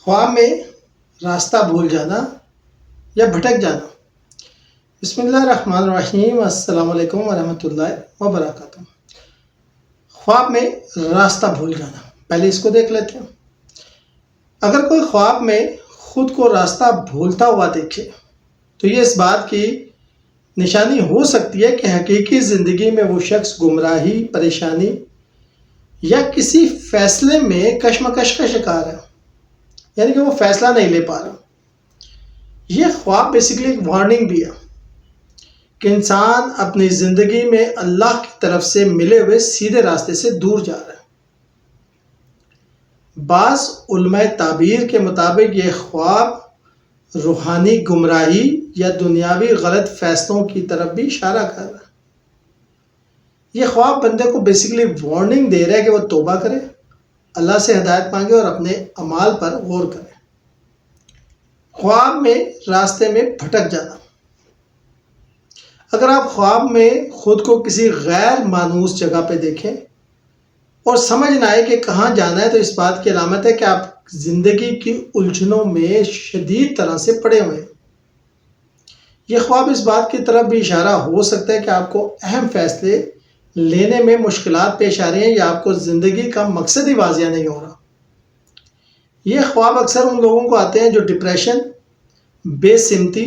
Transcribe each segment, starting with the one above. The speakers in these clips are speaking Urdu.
خواب میں راستہ بھول جانا یا بھٹک جانا۔ بسم اللہ الرحمن الرحیم، السلام علیکم ورحمۃ اللہ وبرکاتہ۔ خواب میں راستہ بھول جانا، پہلے اس کو دیکھ لیتے ہیں۔ اگر کوئی خواب میں خود کو راستہ بھولتا ہوا دیکھے تو یہ اس بات کی نشانی ہو سکتی ہے کہ حقیقی زندگی میں وہ شخص گمراہی، پریشانی یا کسی فیصلے میں کشمکش کا شکار ہے، یعنی کہ وہ فیصلہ نہیں لے پا رہا۔ یہ خواب بیسیکلی ایک وارننگ بھی ہے کہ انسان اپنی زندگی میں اللہ کی طرف سے ملے ہوئے سیدھے راستے سے دور جا رہا ہے۔ بعض علماء تعبیر کے مطابق یہ خواب روحانی گمراہی یا دنیاوی غلط فیصلوں کی طرف بھی اشارہ کر رہا ہے۔ یہ خواب بندے کو بیسیکلی وارننگ دے رہا ہے کہ وہ توبہ کرے، اللہ سے ہدایت مانگے اور اپنے اعمال پر غور کرے۔ خواب میں راستے میں بھٹک جانا۔ اگر آپ خواب میں خود کو کسی غیر مانوس جگہ پہ دیکھیں اور سمجھ نہ آئے کہ کہاں جانا ہے تو اس بات کی علامت ہے کہ آپ زندگی کی الجھنوں میں شدید طرح سے پڑے ہوئے ہیں۔ یہ خواب اس بات کی طرف بھی اشارہ ہو سکتا ہے کہ آپ کو اہم فیصلے لینے میں مشکلات پیش آ رہی ہیں یا آپ کو زندگی کا مقصد ہی واضح نہیں ہو رہا۔ یہ خواب اکثر ان لوگوں کو آتے ہیں جو ڈپریشن، بے سمتی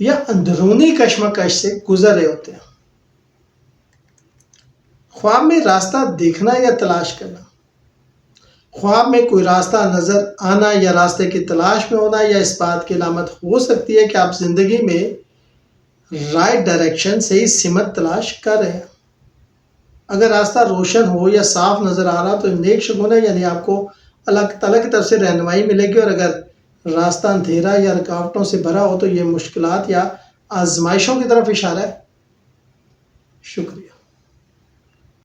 یا اندرونی کشمکش سے گزر رہے ہوتے ہیں۔ خواب میں راستہ دیکھنا یا تلاش کرنا۔ خواب میں کوئی راستہ نظر آنا یا راستے کی تلاش میں ہونا یا اس بات کی علامت ہو سکتی ہے کہ آپ زندگی میں رائٹ ڈائریکشن، صحیح سمت تلاش کر رہے ہیں۔ اگر راستہ روشن ہو یا صاف نظر آ رہا تو نیک شگون ہے، یعنی آپ کو اللہ تعالیٰ کی طرف سے رہنمائی ملے گی، اور اگر راستہ اندھیرا یا رکاوٹوں سے بھرا ہو تو یہ مشکلات یا آزمائشوں کی طرف اشارہ ہے۔ شکریہ۔